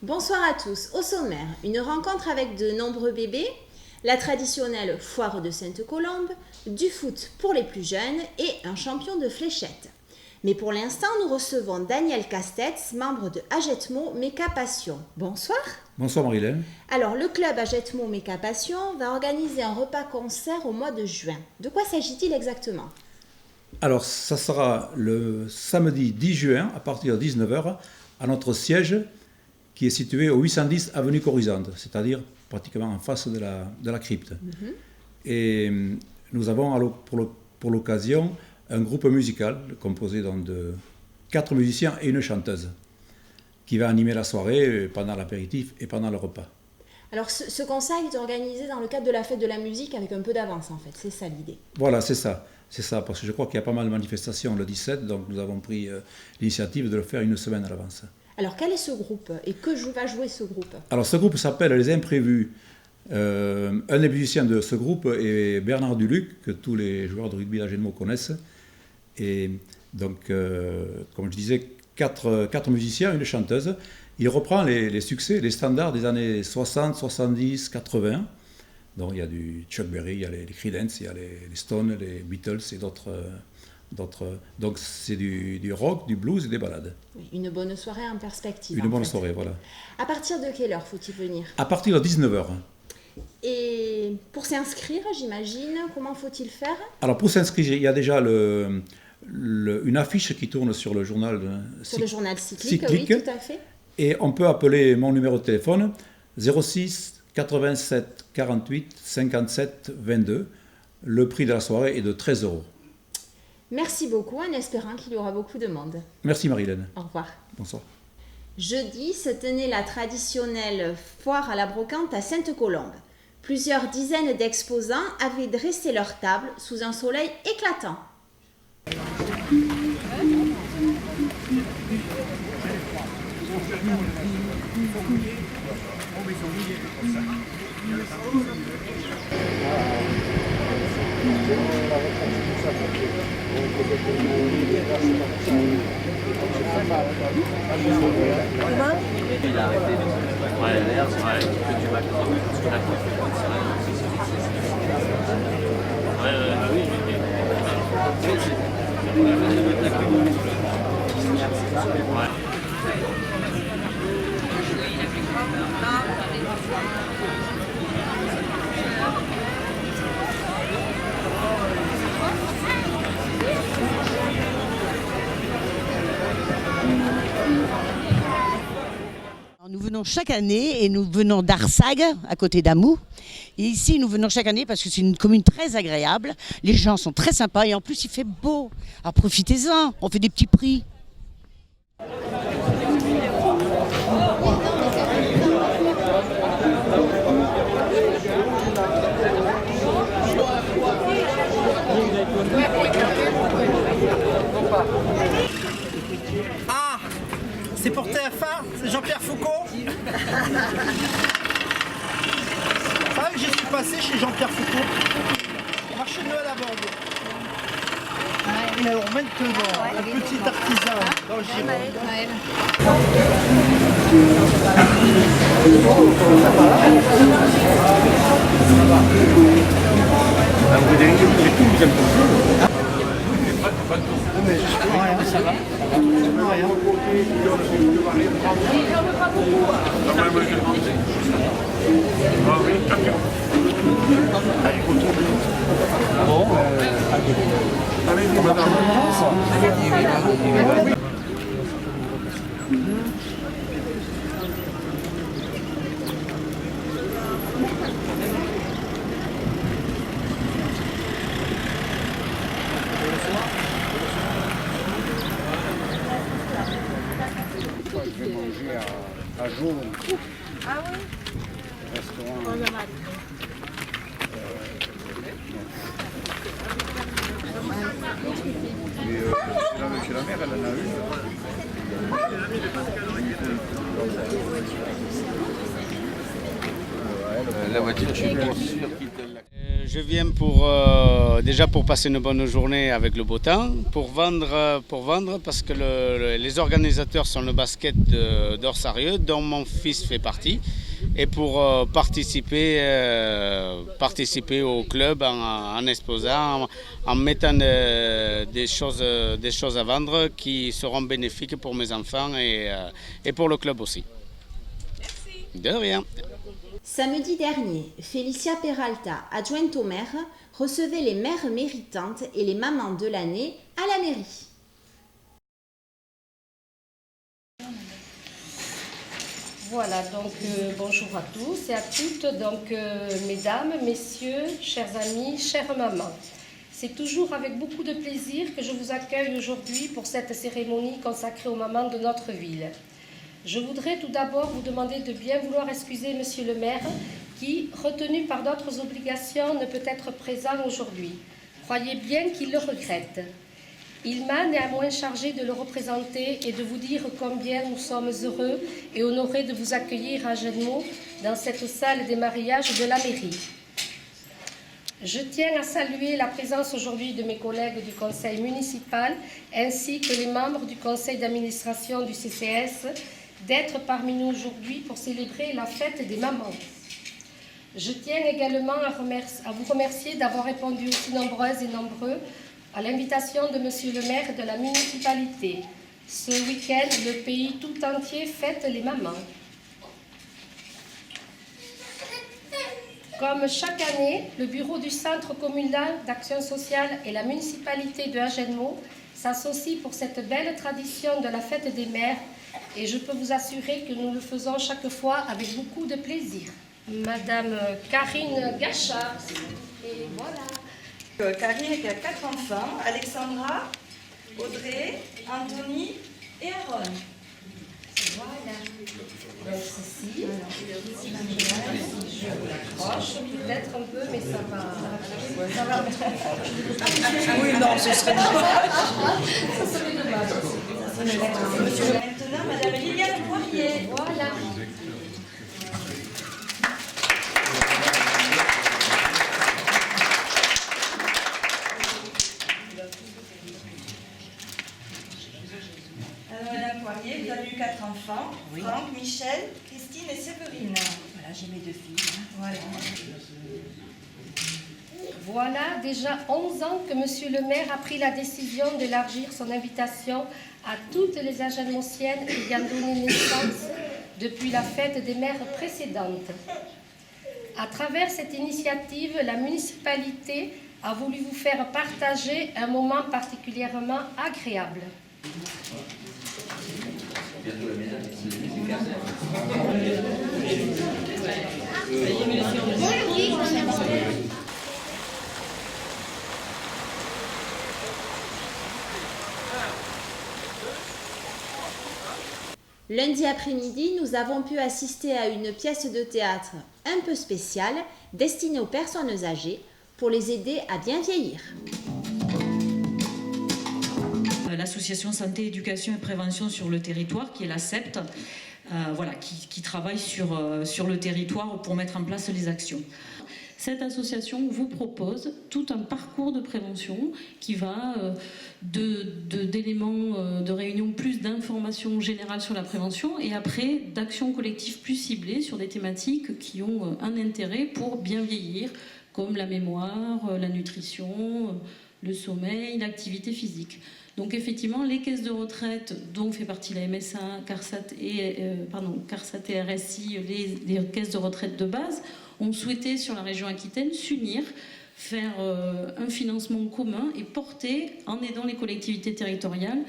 Bonsoir à tous. Au sommaire, une rencontre avec de nombreux bébés, la traditionnelle foire de Sainte-Colombe, du foot pour les plus jeunes et un champion de fléchettes. Mais pour l'instant, nous recevons Daniel Castetz, membre de Agetmo Méca Passion. Bonsoir. Bonsoir Marilène. Alors, le club Agetmo Méca Passion va organiser un repas-concert au mois de juin. De quoi s'agit-il exactement? Alors, ça sera le samedi 10 juin à partir de 19h à notre siège qui est situé au 810 avenue Corisande, c'est-à-dire pratiquement en face de la crypte. Et nous avons pour l'occasion un groupe musical composé donc de 4 musiciens et une chanteuse qui va animer la soirée pendant l'apéritif et pendant le repas. Alors ce concert est organisé dans le cadre de la fête de la musique avec un peu d'avance en fait, c'est ça l'idée. Voilà, c'est ça, parce que je crois qu'il y a pas mal de manifestations le 17, donc nous avons pris l'initiative de le faire une semaine à l'avance. Alors quel est ce groupe et que va jouer ce groupe? Alors ce groupe s'appelle Les Imprévus. Un des musiciens de ce groupe est Bernard Duluc, que tous les joueurs de rugby d'Agetmo connaissent. Et donc, comme je disais, quatre musiciens, une chanteuse. Il reprend les succès, les standards des années 60, 70, 80. Donc il y a du Chuck Berry, il y a les Creedence, il y a les Stones, les Beatles et d'autres. Donc c'est du rock, du blues et des ballades. Oui, une bonne soirée en perspective. Une bonne soirée, voilà. À partir de quelle heure faut-il venir? À partir de 19h. Et pour s'inscrire, j'imagine, comment faut-il faire? Alors pour s'inscrire, il y a déjà une affiche qui tourne sur le journal cyclique, oui, tout à fait. Et on peut appeler mon numéro de téléphone 06 87 48 57 22. Le prix de la soirée est de 13 €. Merci beaucoup, en espérant qu'il y aura beaucoup de monde. Merci Marilène. Au revoir. Bonsoir. Jeudi se tenait la traditionnelle foire à la brocante à Sainte-Colombe. Plusieurs dizaines d'exposants avaient dressé leur table sous un soleil éclatant. Il a arrêté l'air, que tu vas Nous venons chaque année et nous venons d'Arsag, à côté d'Amou. Et ici, nous venons chaque année parce que c'est une commune très agréable. Les gens sont très sympas et en plus, il fait beau. Alors profitez-en, on fait des petits prix. Ah, c'est pour TF1, c'est Jean-Pierre Foucault. C'est vrai que j'y suis passé chez Jean-Pierre Foucault. Marché de Noël à Bordeaux. Et alors maintenant, un petit artisan dans le Gironde. Ça va. Rien. Je vais manger à Jaune. Ah oui? Restaurant. Chez la mère, elle en a une. La voiture, je suis bien sûr qu'il te l'a. Je viens déjà pour passer une bonne journée avec le beau temps, pour vendre parce que les organisateurs sont le basket d'Orsarieux, dont mon fils fait partie, et pour participer au club en exposant, en mettant des choses à vendre qui seront bénéfiques pour mes enfants et pour le club aussi. Merci. De rien. Samedi dernier, Félicia Peralta, adjointe au maire, recevait les mères méritantes et les mamans de l'année à la mairie. Voilà, donc bonjour à tous et à toutes, donc mesdames, messieurs, chers amis, chères mamans. C'est toujours avec beaucoup de plaisir que je vous accueille aujourd'hui pour cette cérémonie consacrée aux mamans de notre ville. Je voudrais tout d'abord vous demander de bien vouloir excuser Monsieur le maire qui, retenu par d'autres obligations, ne peut être présent aujourd'hui. Croyez bien qu'il le regrette. Il m'a néanmoins chargé de le représenter et de vous dire combien nous sommes heureux et honorés de vous accueillir à Agenmaux dans cette salle des mariages de la mairie. Je tiens à saluer la présence aujourd'hui de mes collègues du conseil municipal ainsi que les membres du conseil d'administration du CCS d'être parmi nous aujourd'hui pour célébrer la fête des mamans. Je tiens également à vous remercier d'avoir répondu aussi nombreuses et nombreux à l'invitation de Monsieur le maire de la municipalité. Ce week-end, le pays tout entier fête les mamans. Comme chaque année, le bureau du Centre communal d'action sociale et la municipalité de Agenmaux s'associent pour cette belle tradition de la fête des mères et je peux vous assurer que nous le faisons chaque fois avec beaucoup de plaisir. Madame Karine Gachard, et voilà. Karine qui a 4 enfants, Alexandra, Audrey, Anthony et Aaron. Voilà. Donc ici, je vous l'accroche, peut-être un peu, mais ça va. Oui, non, ce serait dommage. Ça serait dommage. Maintenant, Madame Liliane Poirier. Voilà. Madame Poirier, vous avez eu 4 enfants, oui. Franck, Michel, Christine et Séverine. Voilà, j'ai mes 2 filles. Voilà. Voilà déjà 11 ans que Monsieur le maire a pris la décision d'élargir son invitation à toutes les Agenmauciennes ayant donné naissance depuis la fête des mères précédente. À travers cette initiative, la municipalité a voulu vous faire partager un moment particulièrement agréable. Lundi après-midi, nous avons pu assister à une pièce de théâtre un peu spéciale destinée aux personnes âgées pour les aider à bien vieillir. L'association Santé, Éducation et Prévention sur le territoire, qui est la SEPT, qui travaille sur le territoire pour mettre en place les actions. Cette association vous propose tout un parcours de prévention qui va d'éléments de réunion, plus d'informations générales sur la prévention et après d'actions collectives plus ciblées sur des thématiques qui ont un intérêt pour bien vieillir, comme la mémoire, la nutrition, le sommeil, l'activité physique. Donc effectivement, les caisses de retraite dont fait partie la MSA, CARSAT et RSI, les caisses de retraite de base, ont souhaité sur la région Aquitaine s'unir, faire un financement commun et porter, en aidant les collectivités territoriales,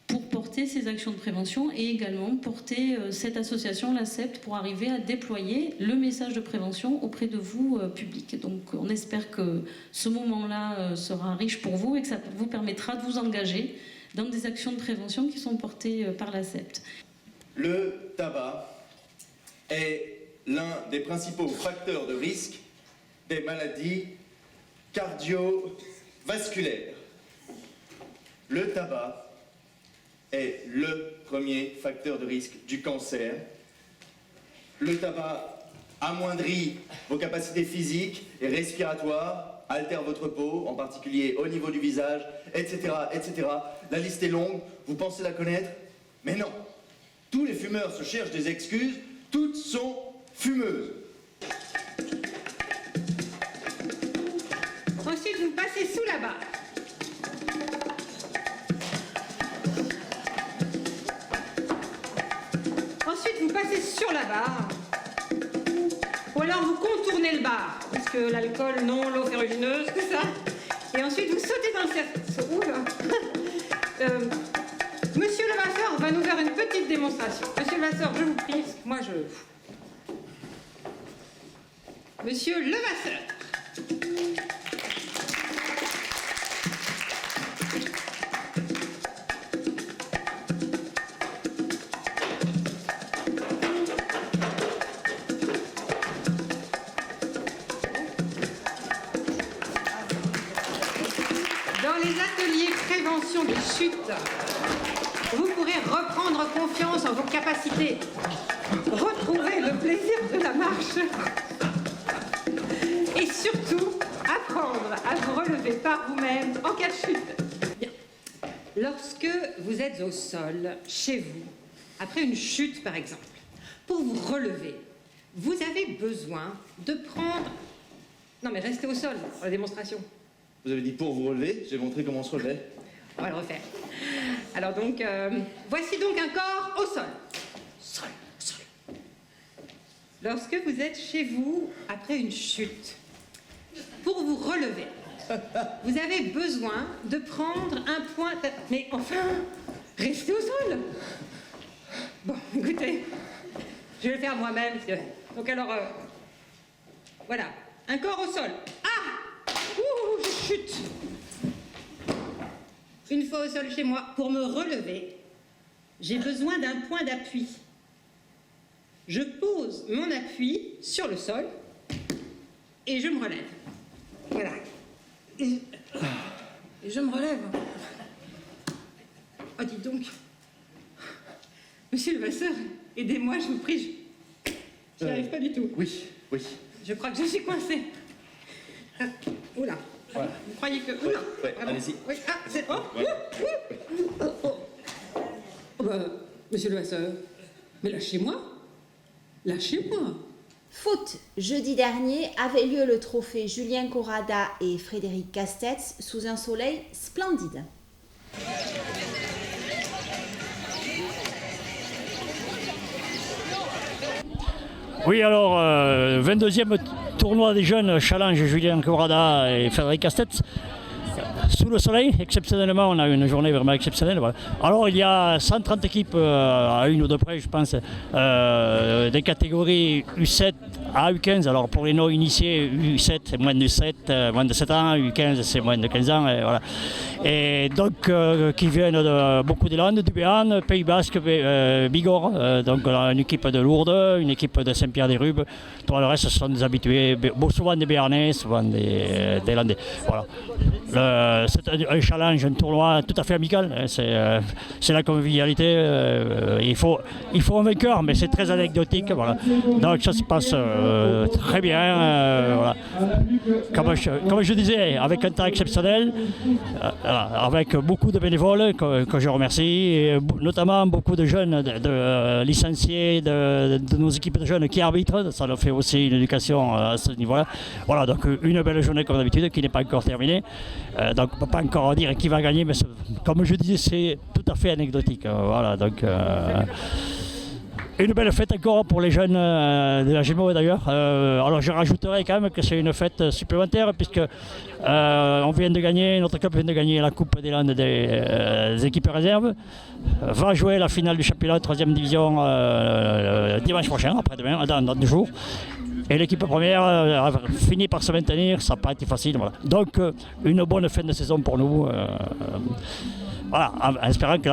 pour porter ces actions de prévention et également porter cette association, la SEPT, pour arriver à déployer le message de prévention auprès de vous, public. Donc on espère que ce moment-là sera riche pour vous et que ça vous permettra de vous engager dans des actions de prévention qui sont portées par la SEPT. Le tabac est l'un des principaux facteurs de risque des maladies cardiovasculaires. Le tabac est le premier facteur de risque du cancer. Le tabac amoindrit vos capacités physiques et respiratoires, altère votre peau, en particulier au niveau du visage, etc., etc. La liste est longue, vous pensez la connaître? Mais non. Tous les fumeurs se cherchent des excuses, toutes sont fumeuses. Ensuite, vous passez sous la barre. Ensuite, vous passez sur la barre. Ou alors, vous contournez le bar. Parce que l'alcool, non, l'eau ferrugineuse, tout ça. Et ensuite, vous sautez dans le cercle. Oula. Monsieur Levasseur va nous faire une petite démonstration. Monsieur Levasseur, je vous prie, moi je... Monsieur Levasseur. Dans les ateliers prévention des chutes, vous pourrez reprendre confiance en vos capacités, retrouver le plaisir de la marche et surtout apprendre à vous relever par vous-même en cas de chute. Bien. Lorsque vous êtes au sol, chez vous, après une chute par exemple, pour vous relever, vous avez besoin de prendre... Non mais restez au sol pour la démonstration. Vous avez dit pour vous relever, j'ai montré comment on se relevait. On va le refaire. Alors donc, voici donc un corps au sol. Sol, sol. Lorsque vous êtes chez vous après une chute, pour vous relever, vous avez besoin de prendre un point... Mais enfin, restez au sol. Bon, écoutez, je vais le faire moi-même. Donc alors, voilà, un corps au sol. Ah! Ouh, je chute. Une fois au sol chez moi, pour me relever, j'ai besoin d'un point d'appui. Je pose mon appui sur le sol et je me relève. Voilà. Et je me relève. Oh, dites donc. Monsieur Levasseur, aidez-moi, je vous prie. Je n'y arrive pas du tout. Oui, oui. Je crois que je suis coincée. Oula. Voilà. Vous croyez que... Oula. Ouais, allez-y. Oui. Ah, c'est... Oh, Voilà. Oh, bah, monsieur Levasseur, mais lâchez-moi. Lâchez-moi. Foot. Jeudi dernier avait lieu le trophée Julien Corrada et Frédéric Castets sous un soleil splendide. Oui, alors, 22e tournoi des jeunes, challenge Julien Corrada et Frédéric Castets. Sous le soleil, exceptionnellement, on a une journée vraiment exceptionnelle. Voilà. Alors, il y a 130 équipes, à une ou deux près, je pense, des catégories U7 à U15. Alors, pour les non-initiés, U7, c'est moins de 7 ans, U15, c'est moins de 15 ans. Et, voilà. Et donc, qui viennent de beaucoup des Landes, du Béarn, Pays Basque, Bigorre. Donc, on a une équipe de Lourdes, une équipe de Saint-Pierre-des-Rubes. Tout le reste, ce sont des habitués, souvent des Béarnais, souvent des Landais. Voilà. C'est un challenge, un tournoi tout à fait amical. C'est la convivialité. Il faut un vainqueur, mais c'est très anecdotique. Voilà. Donc ça se passe très bien. Voilà. Comme je disais, avec un temps exceptionnel, avec beaucoup de bénévoles que je remercie, et notamment beaucoup de jeunes, de licenciés, de nos équipes de jeunes qui arbitrent. Ça leur fait aussi une éducation à ce niveau-là. Voilà, donc une belle journée comme d'habitude qui n'est pas encore terminée. Donc on ne peut pas encore dire qui va gagner, mais comme je disais, c'est tout à fait anecdotique. Voilà, donc une belle fête encore pour les jeunes de la GMO d'ailleurs. Alors je rajouterai quand même que c'est une fête supplémentaire puisque on vient de gagner, notre club vient de gagner la Coupe des Landes des équipes réserves. Va jouer la finale du championnat de 3e division dimanche prochain, après-demain, dans 2 jours. Et l'équipe première a fini par se maintenir, ça n'a pas été facile. Voilà. Donc une bonne fin de saison pour nous. Voilà, en espérant que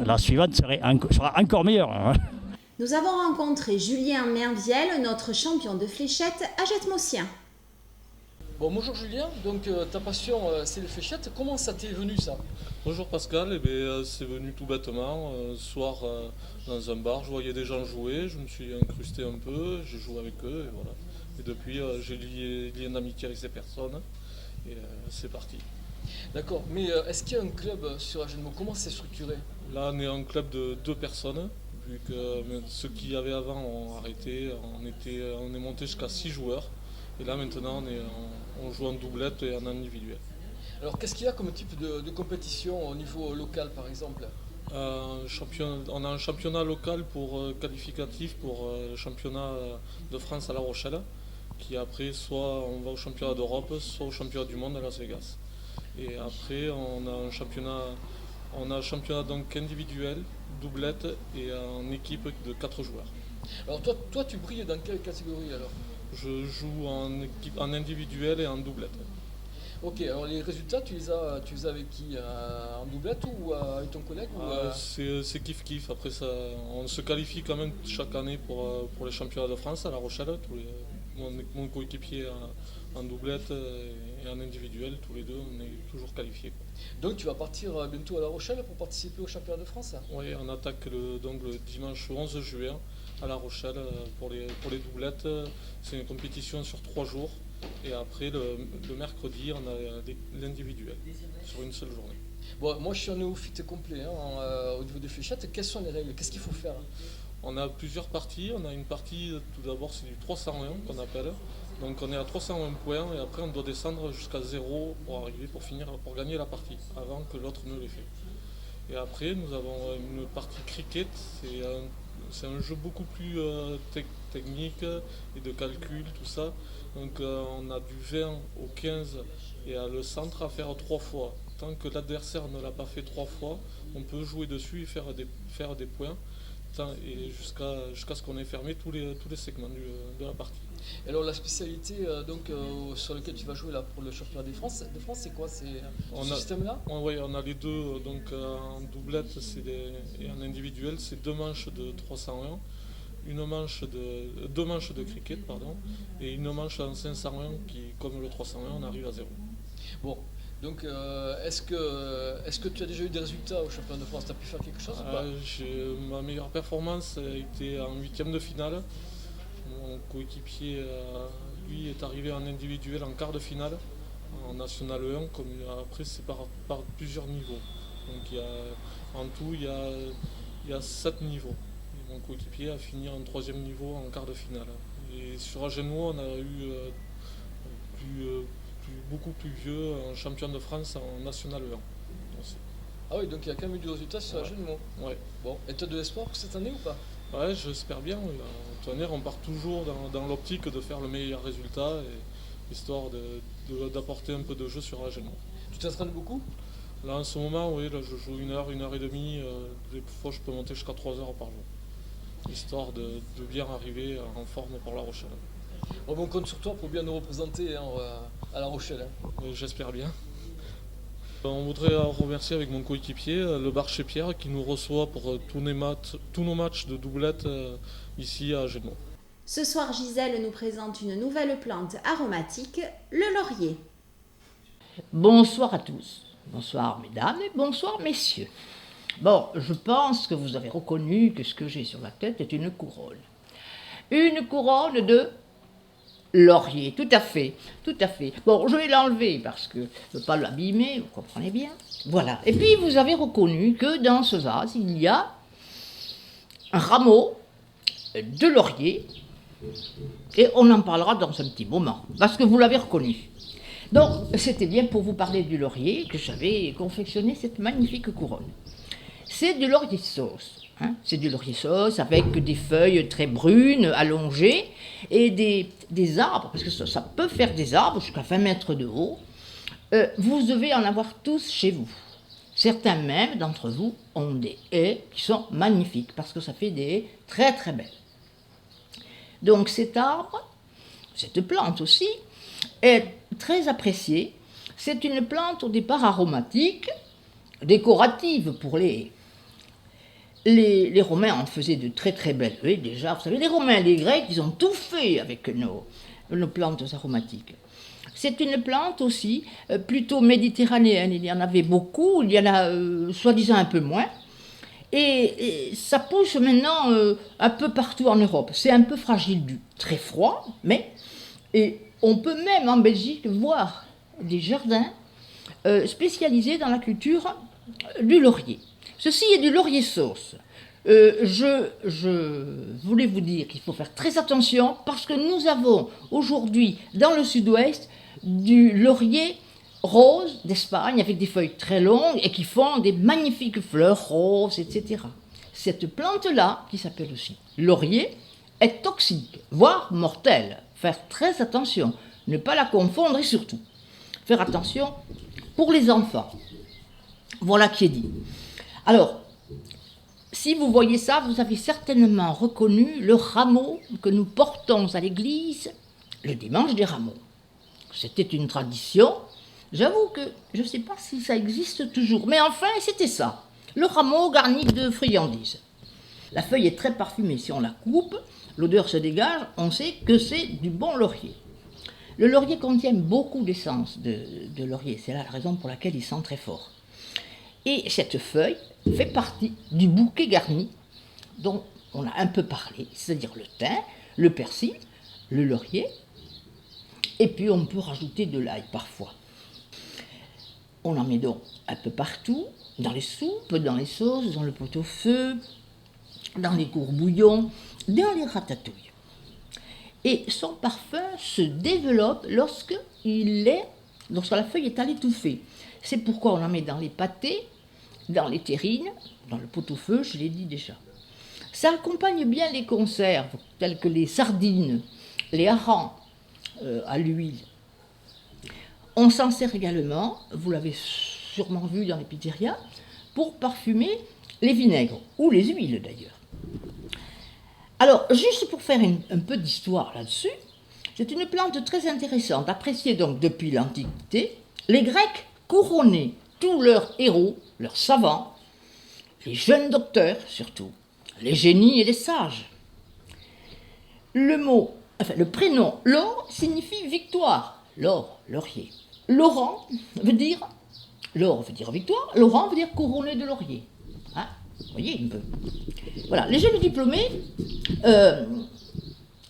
la suivante sera encore meilleure. Hein. Nous avons rencontré Julien Merviel, notre champion de fléchette à Jetmossien. Bon, bonjour Julien, donc ta passion c'est les fléchettes, comment ça t'est venu ça? Bonjour Pascal, eh bien, c'est venu tout bêtement. Un soir dans un bar, je voyais des gens jouer, je me suis incrusté un peu, j'ai joué avec eux et voilà. Et depuis j'ai lié une amitié avec ces personnes et c'est parti. D'accord, mais est-ce qu'il y a un club sur Agenmo? Comment c'est structuré? Là on est un club de 2 personnes, vu que ceux qui y avaient avant ont arrêté, on est monté jusqu'à 6 joueurs. Et là maintenant on joue en doublette et en individuel. Alors qu'est-ce qu'il y a comme type de compétition au niveau local par exemple? On a un championnat local qualificatif pour le championnat de France à La Rochelle, qui après soit on va au championnat d'Europe, soit au championnat du monde à Las Vegas. Et après on a un championnat donc individuel, doublette et en équipe de 4 joueurs. Alors toi tu brilles dans quelle catégorie alors? Je joue en individuel et en doublette. Ok, alors les résultats, tu les as avec qui? En doublette ou avec ton collègue C'est kiff-kiff. Après, on se qualifie quand même chaque année pour les championnats de France à La Rochelle. Mon coéquipier en doublette et en individuel, tous les deux, on est toujours qualifiés. Donc tu vas partir bientôt à La Rochelle pour participer au championnat de France? Oui, on attaque le dimanche 11 juin à La Rochelle pour les doublettes. C'est une compétition sur 3 jours. Et après, le mercredi, on a l'individuel sur une seule journée. Bon, moi je suis un néophyte complet au niveau des fléchettes. Quelles sont les règles? Qu'est-ce qu'il faut faire? On a plusieurs parties. On a une partie, tout d'abord, c'est du 301 qu'on appelle. Donc on est à 301 points et après on doit descendre jusqu'à 0 pour gagner la partie, avant que l'autre ne l'ait fait. Et après, nous avons une partie cricket. C'est un jeu beaucoup plus technique et de calcul, tout ça. Donc on a du 20 au 15 et le centre à faire 3 fois. Tant que l'adversaire ne l'a pas fait 3 fois, on peut jouer dessus et faire des points. Et jusqu'à ce qu'on ait fermé tous les segments de la partie. Et alors la spécialité sur laquelle tu vas jouer là, pour le championnat de France, c'est quoi? C'est ce système-là? Oui, on a les deux, donc en doublette et en individuel, c'est 2 manches de 301, 2 manches de cricket, et une manche en 501 qui, comme le 301, on arrive à 0. Bon. Donc, est-ce que tu as déjà eu des résultats au championnat de France? Tu as pu faire quelque chose ou pas? Ma meilleure performance a été en 8e de finale. Mon coéquipier, lui, est arrivé en individuel en quart de finale, en National 1, après c'est par plusieurs niveaux. Donc en tout, il y a 7 niveaux. Et mon coéquipier a fini en 3e niveau en quart de finale. Et sur Agenmo, on a eu beaucoup plus vieux, un champion de France en National 1. Ah oui, donc il y a quand même eu du résultat sur Agenmo. Ouais. Bon, et tu as de l'espoir pour cette année ou pas? Ouais, j'espère bien. On part toujours dans l'optique de faire le meilleur résultat, histoire d'apporter un peu de jeu sur Agenmo. Tu t'entraînes beaucoup? Là en ce moment, oui, là, je joue 1 heure, 1 heure et demie. Des fois je peux monter jusqu'à 3 heures par jour. Histoire de bien arriver en forme pour La Rochelle. Bon, on compte sur toi pour bien nous représenter à La Rochelle. J'espère bien. On voudrait remercier avec mon coéquipier le bar chez Pierre qui nous reçoit pour tous nos matchs de doublette ici à Agenmo. Ce soir, Gisèle nous présente une nouvelle plante aromatique, le laurier. Bonsoir à tous. Bonsoir mesdames et bonsoir messieurs. Bon, je pense que vous avez reconnu que ce que j'ai sur la tête est une couronne. Une couronne de laurier, tout à fait, tout à fait. Bon, je vais l'enlever parce que je ne veux pas l'abîmer, vous comprenez bien. Voilà. Et puis, vous avez reconnu que dans ce vase, il y a un rameau de laurier. Et on en parlera dans un petit moment, parce que vous l'avez reconnu. Donc, c'était bien pour vous parler du laurier que j'avais confectionné cette magnifique couronne. C'est du laurier sauce. C'est du laurier sauce avec des feuilles très brunes, allongées, et des arbres, parce que ça peut faire des arbres jusqu'à 20 mètres de haut. Vous devez en avoir tous chez vous. Certains même d'entre vous ont des haies qui sont magnifiques, parce que ça fait des haies très très belles. Donc cet arbre, cette plante aussi, est très appréciée. C'est une plante au départ aromatique, décorative pour les haies. Les Romains en faisaient de très très belles haies déjà. Vous savez, les Romains et les Grecs, ils ont tout fait avec nos plantes aromatiques. C'est une plante aussi plutôt méditerranéenne. Il y en avait beaucoup, il y en a soi-disant un peu moins. Et ça pousse maintenant un peu partout en Europe. C'est un peu fragile du très froid, mais et on peut même en Belgique voir des jardins spécialisés dans la culture du laurier. Ceci est du laurier sauce. Je voulais vous dire qu'il faut faire très attention parce que nous avons aujourd'hui dans le sud-ouest du laurier rose d'Espagne avec des feuilles très longues et qui font des magnifiques fleurs roses, etc. Cette plante-là, qui s'appelle aussi laurier, est toxique, voire mortelle. Faire très attention, ne pas la confondre et surtout faire attention pour les enfants. Voilà qui est dit. Alors, si vous voyez ça, vous avez certainement reconnu le rameau que nous portons à l'église le dimanche des rameaux. C'était une tradition. J'avoue que je ne sais pas si ça existe toujours, mais enfin, c'était ça. Le rameau garni de friandises. La feuille est très parfumée. Si on la coupe, l'odeur se dégage, on sait que c'est du bon laurier. Le laurier contient beaucoup d'essence de laurier. C'est là la raison pour laquelle il sent très fort. Et cette feuille fait partie du bouquet garni dont on a un peu parlé, c'est-à-dire le thym, le persil, le laurier, et puis on peut rajouter de l'ail parfois. On en met donc un peu partout, dans les soupes, dans les sauces, dans le pot-au-feu, dans les courbouillons, dans les ratatouilles. Et son parfum se développe lorsque la feuille est à l'étouffer. C'est pourquoi on en met dans les pâtés, dans les terrines, dans le pot-au-feu, je l'ai dit déjà. Ça accompagne bien les conserves, telles que les sardines, les harengs à l'huile. On s'en sert également, vous l'avez sûrement vu dans les pizzerias, pour parfumer les vinaigres, ou les huiles d'ailleurs. Alors, juste pour faire un peu d'histoire là-dessus, c'est une plante très intéressante, appréciée donc depuis l'Antiquité. Les Grecs couronnaient tous leurs héros, leurs savants, les jeunes docteurs surtout, les génies et les sages. Le prénom Laure signifie victoire, Laure, laurier. Laurent veut dire victoire, Laurent veut dire couronné de laurier. Hein, vous voyez un peu. Voilà, les jeunes diplômés,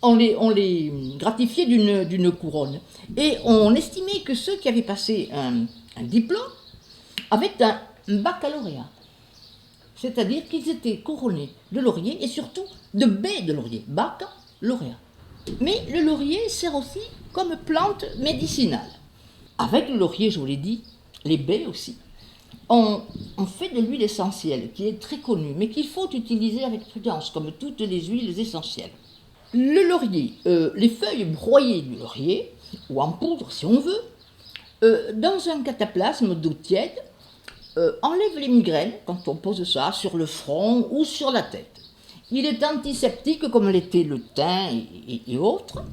on les gratifiait d'une couronne. Et on estimait que ceux qui avaient passé un diplôme avaient un baccalauréat. C'est-à-dire qu'ils étaient couronnés de laurier et surtout de baies de laurier, baccalauréat. Mais le laurier sert aussi comme plante médicinale. Avec le laurier, je vous l'ai dit, les baies aussi. On fait de l'huile essentielle qui est très connue, mais qu'il faut utiliser avec prudence, comme toutes les huiles essentielles. Le laurier, les feuilles broyées du laurier, ou en poudre si on veut, dans un cataplasme d'eau tiède, enlève les migraines quand on pose ça sur le front ou sur la tête. Il est antiseptique comme l'était le thym et autres.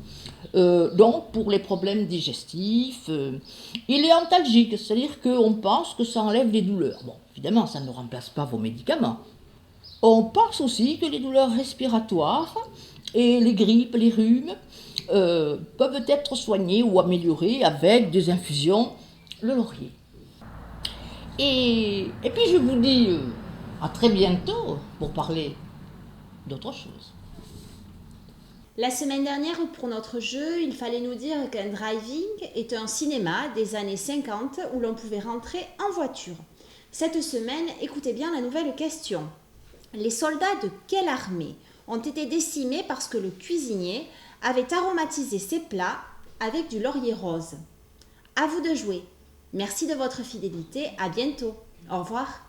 Donc pour les problèmes digestifs, il est antalgique, c'est-à-dire qu'on pense que ça enlève les douleurs. Bon, évidemment, ça ne remplace pas vos médicaments. On pense aussi que les douleurs respiratoires et les grippes, les rhumes peuvent être soignées ou améliorées avec des infusions de laurier. Et puis je vous dis à très bientôt pour parler d'autre chose. La semaine dernière, pour notre jeu, il fallait nous dire qu'un drive-in est un cinéma des années 50 où l'on pouvait rentrer en voiture. Cette semaine, écoutez bien la nouvelle question. Les soldats de quelle armée ont été décimés parce que le cuisinier avait aromatisé ses plats avec du laurier rose? À vous de jouer. Merci de votre fidélité. À bientôt. Au revoir.